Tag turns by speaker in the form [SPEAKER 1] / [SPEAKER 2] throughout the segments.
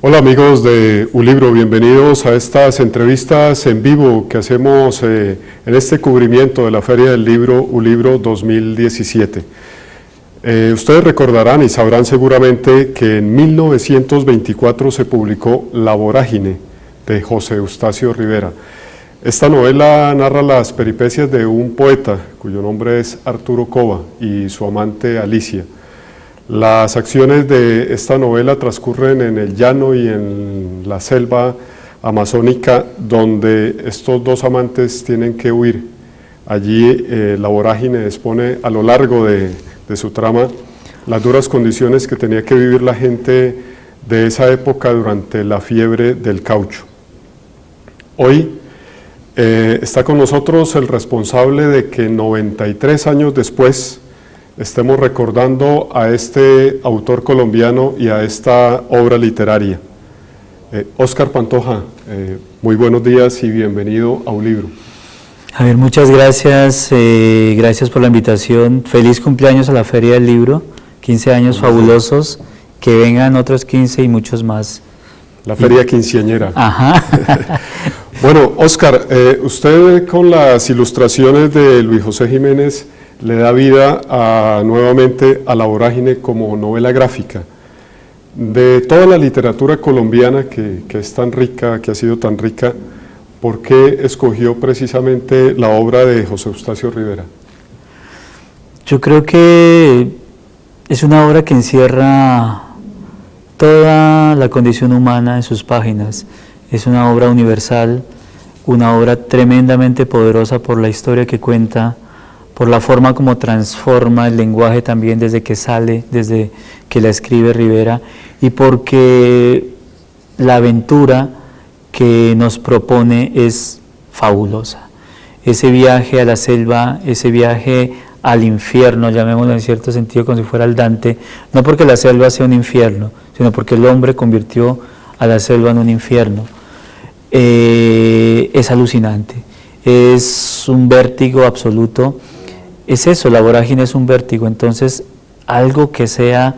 [SPEAKER 1] Hola amigos de Ulibro, bienvenidos a estas entrevistas en vivo que hacemos en este cubrimiento de la Feria del Libro Ulibro 2017. Ustedes recordarán y sabrán seguramente que en 1924 se publicó La Vorágine de José Eustacio Rivera. Esta novela narra las peripecias de un poeta cuyo nombre es Arturo Cova y su amante Alicia. Las acciones de esta novela transcurren en el llano y en la selva amazónica, donde estos dos amantes tienen que huir. Allí La Vorágine expone a lo largo de su trama las duras condiciones que tenía que vivir la gente de esa época durante la fiebre del caucho. Hoy está con nosotros el responsable de que 93 años después estemos recordando a este autor colombiano y a esta obra literaria. Óscar Pantoja, muy buenos días y bienvenido a Ulibro.
[SPEAKER 2] Javier, muchas gracias, gracias por la invitación. Feliz cumpleaños a la Feria del Libro, 15 años fabulosos, que vengan otros 15 y muchos más.
[SPEAKER 1] La feria quinceañera.
[SPEAKER 2] Ajá.
[SPEAKER 1] Bueno, Óscar, usted con las ilustraciones de Luis José Jiménez le da vida nuevamente a La Vorágine como novela gráfica. De toda la literatura colombiana que es tan rica, que ha sido tan rica, ¿por qué escogió precisamente la obra de José Eustacio Rivera?
[SPEAKER 2] Yo creo que es una obra que encierra toda la condición humana en sus páginas. Es una obra universal, una obra tremendamente poderosa por la historia que cuenta, por la forma como transforma el lenguaje también desde que sale, desde que la escribe Rivera, y porque la aventura que nos propone es fabulosa. Ese viaje a la selva, ese viaje al infierno, llamémoslo en cierto sentido como si fuera el Dante, no porque la selva sea un infierno, sino porque el hombre convirtió a la selva en un infierno. Es alucinante, es un vértigo absoluto. Es eso, La Vorágine es un vértigo, entonces algo que sea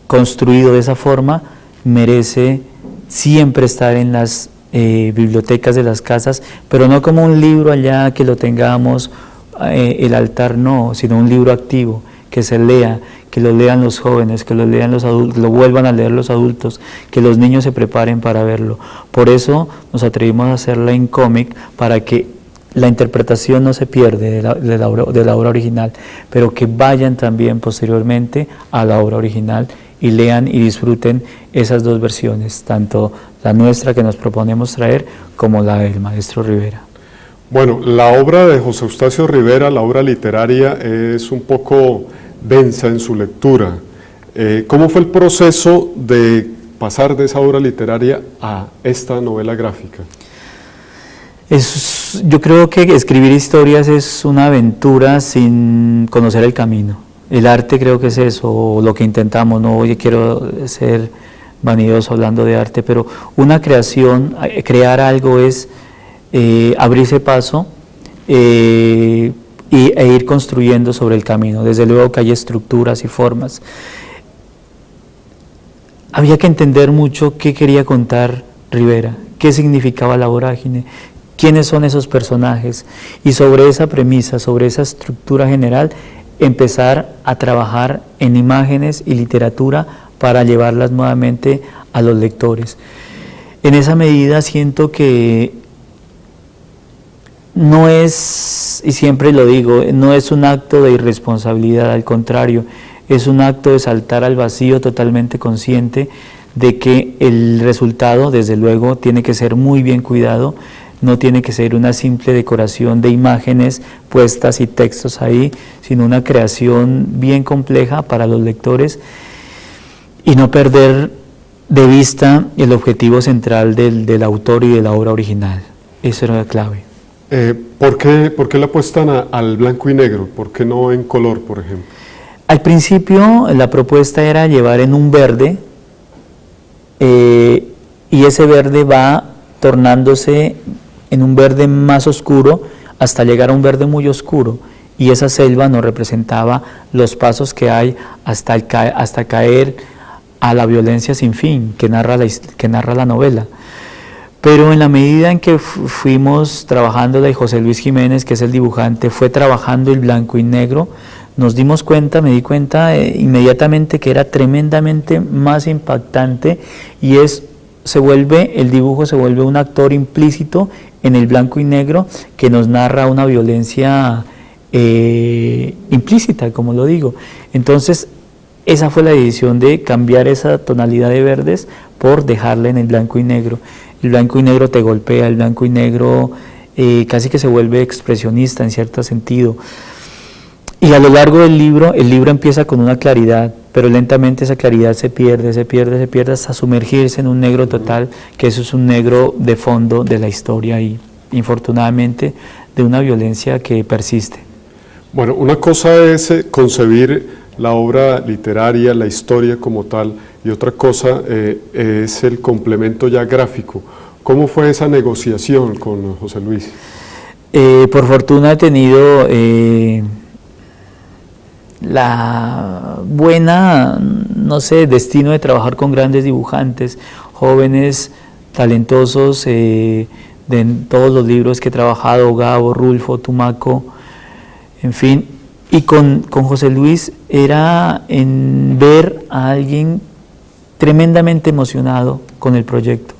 [SPEAKER 2] construido de esa forma merece siempre estar en las bibliotecas de las casas, pero no como un libro allá que lo tengamos, el altar no, sino un libro activo, que se lea, que lo lean los jóvenes, que lo lean los adultos, lo vuelvan a leer los adultos, que los niños se preparen para verlo. Por eso nos atrevimos a hacerla en cómic, para que la interpretación no se pierde de la obra original, pero que vayan también posteriormente a la obra original y lean y disfruten esas dos versiones, tanto la nuestra que nos proponemos traer como la del maestro Rivera.
[SPEAKER 1] Bueno, la obra de José Eustacio Rivera, la obra literaria, es un poco densa en su lectura. ¿Cómo fue el proceso de pasar de esa obra literaria a esta novela gráfica?
[SPEAKER 2] Yo creo que escribir historias es una aventura sin conocer el camino. El arte creo que es eso, o lo que intentamos, no oye, quiero ser vanidoso hablando de arte, pero una creación, crear algo es abrirse paso e ir construyendo sobre el camino. Desde luego que hay estructuras y formas. Había que entender mucho qué quería contar Rivera, qué significaba La Vorágine, quiénes son esos personajes, y sobre esa premisa, sobre esa estructura general, empezar a trabajar en imágenes y literatura para llevarlas nuevamente a los lectores. En esa medida siento que no es, y siempre lo digo, no es un acto de irresponsabilidad, al contrario, es un acto de saltar al vacío totalmente consciente de que el resultado, desde luego, tiene que ser muy bien cuidado, no tiene que ser una simple decoración de imágenes puestas y textos ahí, sino una creación bien compleja para los lectores y no perder de vista el objetivo central del autor y de la obra original. Eso era la clave.
[SPEAKER 1] ¿Por qué la apuestan al blanco y negro? ¿Por qué no en color, por ejemplo?
[SPEAKER 2] Al principio la propuesta era llevar en un verde y ese verde va tornándose en un verde más oscuro hasta llegar a un verde muy oscuro, y esa selva nos representaba los pasos que hay hasta caer a la violencia sin fin que narra la novela. Pero en la medida en que fuimos trabajándola y José Luis Jiménez, que es el dibujante, fue trabajando el blanco y negro, me di cuenta inmediatamente que era tremendamente más impactante y el dibujo se vuelve un actor implícito en el blanco y negro que nos narra una violencia implícita, como lo digo. Entonces, esa fue la decisión de cambiar esa tonalidad de verdes por dejarla en el blanco y negro. El blanco y negro te golpea, el blanco y negro casi que se vuelve expresionista en cierto sentido. Y a lo largo del libro, el libro empieza con una claridad, pero lentamente esa claridad se pierde hasta sumergirse en un negro total, que eso es un negro de fondo de la historia y, infortunadamente, de una violencia que persiste.
[SPEAKER 1] Bueno, una cosa es concebir la obra literaria, la historia como tal, y otra cosa es el complemento ya gráfico. ¿Cómo fue esa negociación con José Luis?
[SPEAKER 2] Por fortuna he tenido la buena, destino de trabajar con grandes dibujantes, jóvenes, talentosos, de todos los libros que he trabajado, Gabo, Rulfo, Tumaco, en fin. Y con José Luis era en ver a alguien tremendamente emocionado con el proyecto.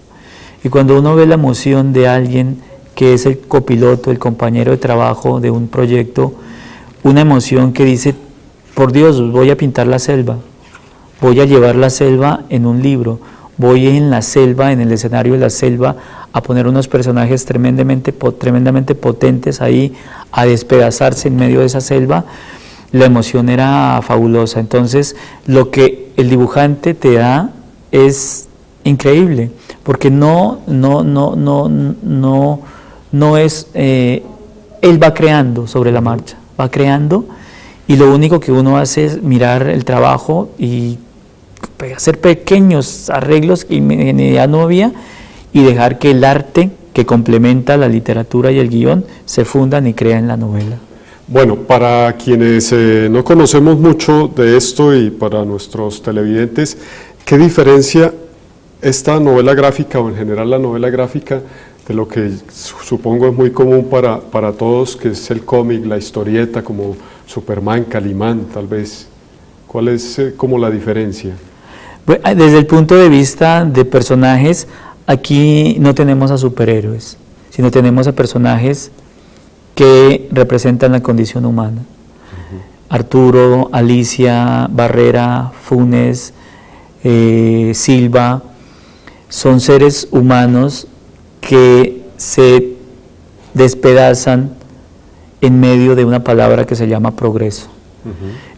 [SPEAKER 2] Y cuando uno ve la emoción de alguien que es el copiloto, el compañero de trabajo de un proyecto, una emoción que dice, por Dios, voy a pintar la selva, voy a llevar la selva en un libro, voy en la selva, en el escenario de la selva, a poner unos personajes tremendamente potentes ahí, a despedazarse en medio de esa selva. La emoción era fabulosa. Entonces, lo que el dibujante te da es increíble, porque no es, él va creando sobre la marcha, va creando, y lo único que uno hace es mirar el trabajo y hacer pequeños arreglos que en realidad no había, y dejar que el arte que complementa la literatura y el guión se fundan y crean la novela.
[SPEAKER 1] Bueno, para quienes no conocemos mucho de esto y para nuestros televidentes, ¿qué diferencia esta novela gráfica o en general la novela gráfica de lo que supongo es muy común para todos, que es el cómic, la historieta, como Superman, Calimán, tal vez? ¿Cuál es como la diferencia?
[SPEAKER 2] Bueno, desde el punto de vista de personajes, aquí no tenemos a superhéroes, sino tenemos a personajes que representan la condición humana. Arturo, Alicia, Barrera, Funes, Silva, son seres humanos que se despedazan en medio de una palabra que se llama progreso.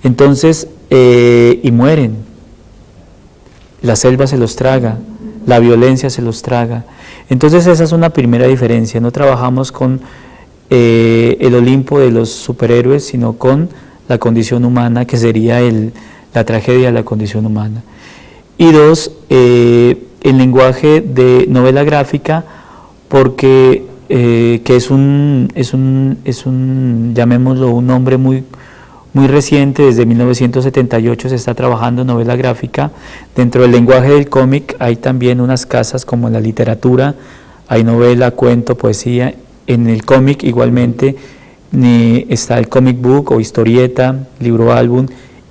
[SPEAKER 2] Entonces, y mueren. La selva se los traga, la violencia se los traga. Entonces esa es una primera diferencia. No trabajamos con el Olimpo de los superhéroes, sino con la condición humana, que sería la tragedia de la condición humana. Y dos, el lenguaje de novela gráfica, porque que es un, llamémoslo, un nombre muy reciente. Desde 1978 se está trabajando novela gráfica. Dentro del lenguaje del cómic hay también unas casas como la literatura, hay novela, cuento, poesía. En el cómic igualmente está el comic book o historieta, libro álbum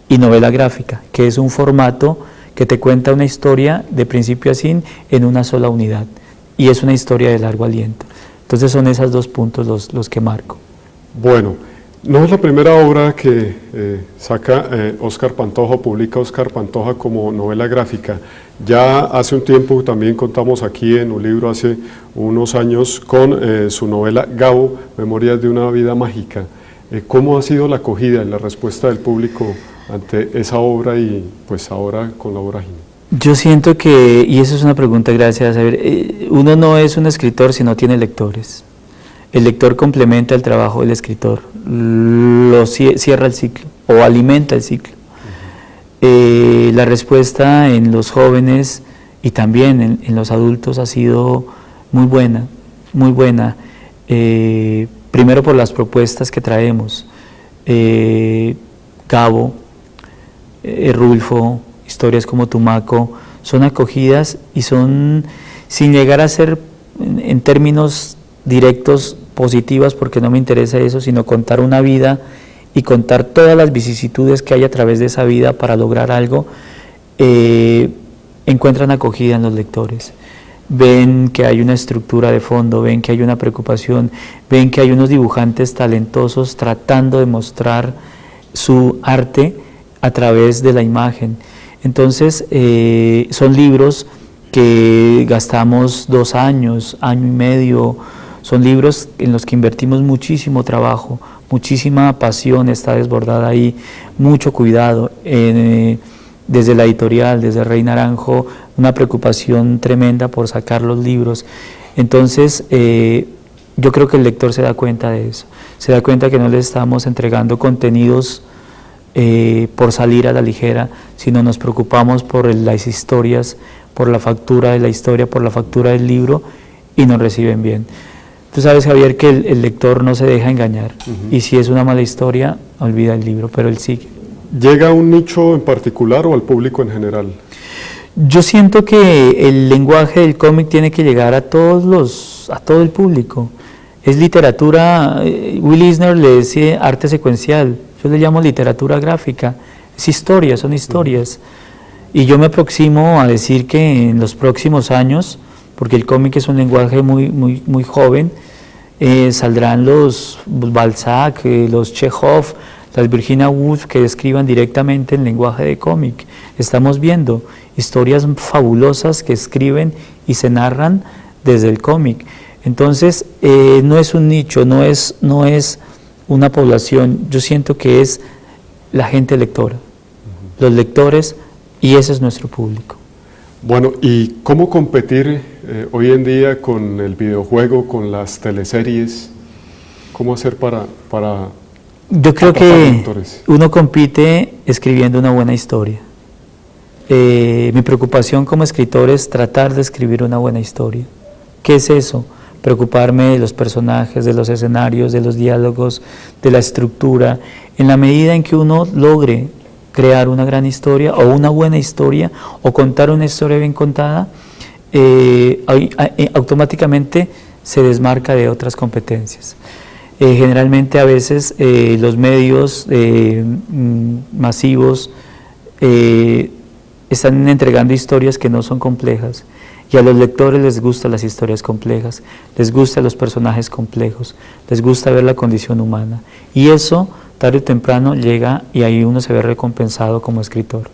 [SPEAKER 2] y novela gráfica, que es un formato que te cuenta una historia de principio a fin en una sola unidad, y es una historia de largo aliento. Entonces son esos dos puntos los que marco.
[SPEAKER 1] Bueno, no es la primera obra que saca Óscar Pantoja, publica Óscar Pantoja como novela gráfica. Ya hace un tiempo también contamos aquí en un libro, hace unos años, con su novela Gabo, Memorias de una vida mágica. ¿Cómo ha sido la acogida y la respuesta del público ante esa obra y pues ahora con la vorágine?
[SPEAKER 2] Yo siento que, y eso es una pregunta, gracias, a ver, uno no es un escritor si no tiene lectores. El lector complementa el trabajo del escritor, lo cierra el ciclo o alimenta el ciclo. La respuesta en los jóvenes y también en los adultos ha sido muy buena, muy buena. Primero por las propuestas que traemos, Gabo, Rulfo, historias como Tumaco son acogidas y son, sin llegar a ser en términos directos positivas, porque no me interesa eso, sino contar una vida y contar todas las vicisitudes que hay a través de esa vida para lograr algo, encuentran acogida en los lectores. Ven que hay una estructura de fondo, ven que hay una preocupación, ven que hay unos dibujantes talentosos tratando de mostrar su arte a través de la imagen. Entonces, son libros que gastamos 2 años, año y medio, son libros en los que invertimos muchísimo trabajo, muchísima pasión está desbordada ahí, mucho cuidado. Desde la editorial, desde Rey Naranjo, una preocupación tremenda por sacar los libros. Entonces, yo creo que el lector se da cuenta de eso, se da cuenta que no le estamos entregando contenidos por salir a la ligera, sino nos preocupamos por las historias, por la factura de la historia, por la factura del libro, y nos reciben bien. Tú sabes, Javier, que el lector no se deja engañar, y si es una mala historia, olvida el libro, pero él sigue.
[SPEAKER 1] ¿Llega a un nicho en particular o al público en general?
[SPEAKER 2] Yo siento que el lenguaje del cómic tiene que llegar a todo el público. Es literatura, Will Eisner le decía arte secuencial, yo le llamo literatura gráfica, es historia, son historias. Y yo me aproximo a decir que en los próximos años, porque el cómic es un lenguaje muy joven, saldrán los Balzac, los Chekhov, las Virginia Woolf, que escriban directamente en lenguaje de cómic. Estamos viendo historias fabulosas que escriben y se narran desde el cómic. Entonces, no es un nicho, no es una población, yo siento que es la gente lectora, los lectores, y ese es nuestro público.
[SPEAKER 1] Bueno, ¿y cómo competir hoy en día con el videojuego, con las teleseries? ¿Cómo hacer para
[SPEAKER 2] yo creo que
[SPEAKER 1] lectores?
[SPEAKER 2] Uno compite escribiendo una buena historia. Mi preocupación como escritor es tratar de escribir una buena historia. ¿Qué es eso? Preocuparme de los personajes, de los escenarios, de los diálogos, de la estructura. En la medida en que uno logre crear una gran historia o una buena historia o contar una historia bien contada, automáticamente se desmarca de otras competencias. Generalmente a veces los medios masivos están entregando historias que no son complejas, y a los lectores les gustan las historias complejas, les gustan los personajes complejos, les gusta ver la condición humana, y eso tarde o temprano llega y ahí uno se ve recompensado como escritor.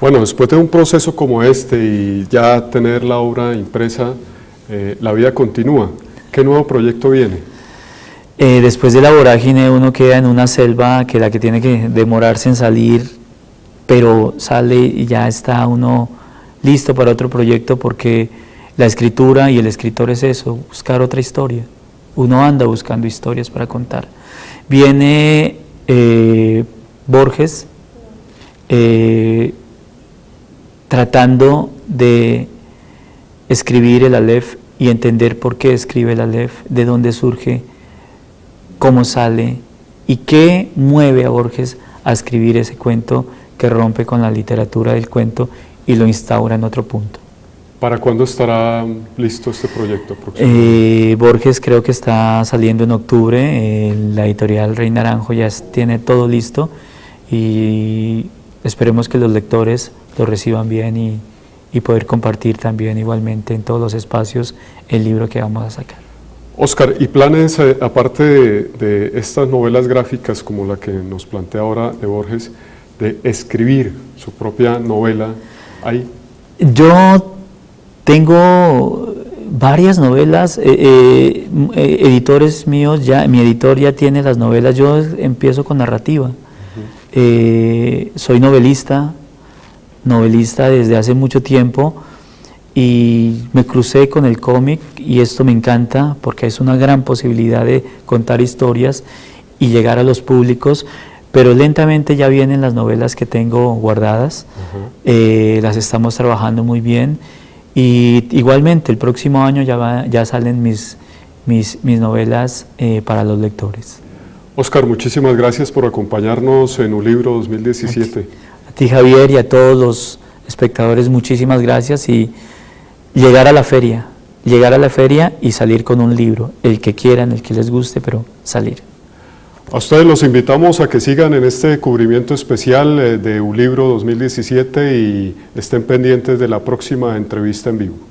[SPEAKER 1] Bueno, después de un proceso como este y ya tener la obra impresa, la vida continúa. ¿Qué nuevo proyecto viene?
[SPEAKER 2] Después de la vorágine uno queda en una selva que tiene que demorarse en salir, pero sale y ya está uno listo para otro proyecto, porque la escritura y el escritor es eso, buscar otra historia. Uno anda buscando historias para contar. Viene Borges tratando de escribir el Aleph y entender por qué escribe el Aleph, de dónde surge, cómo sale y qué mueve a Borges a escribir ese cuento que rompe con la literatura del cuento y lo instaura en otro punto.
[SPEAKER 1] ¿Para cuándo estará listo este proyecto?
[SPEAKER 2] Borges creo que está saliendo en octubre, la editorial Rey Naranjo ya tiene todo listo y esperemos que los lectores lo reciban bien y poder compartir también igualmente en todos los espacios el libro que vamos a sacar.
[SPEAKER 1] Óscar, ¿y planes, aparte de estas novelas gráficas como la que nos plantea ahora de Borges, de escribir su propia novela ahí?
[SPEAKER 2] Yo tengo varias novelas, editores míos, mi editor ya tiene las novelas, yo empiezo con narrativa. Soy novelista desde hace mucho tiempo y me crucé con el cómic y esto me encanta porque es una gran posibilidad de contar historias y llegar a los públicos, pero lentamente ya vienen las novelas que tengo guardadas, las estamos trabajando muy bien y igualmente el próximo año ya salen mis novelas para los lectores.
[SPEAKER 1] Óscar, muchísimas gracias por acompañarnos en Un Libro 2017.
[SPEAKER 2] A ti, Javier, y a todos los espectadores, muchísimas gracias y llegar a la feria y salir con un libro, el que quieran, el que les guste, pero salir.
[SPEAKER 1] A ustedes los invitamos a que sigan en este cubrimiento especial de ULibro 2017 y estén pendientes de la próxima entrevista en vivo.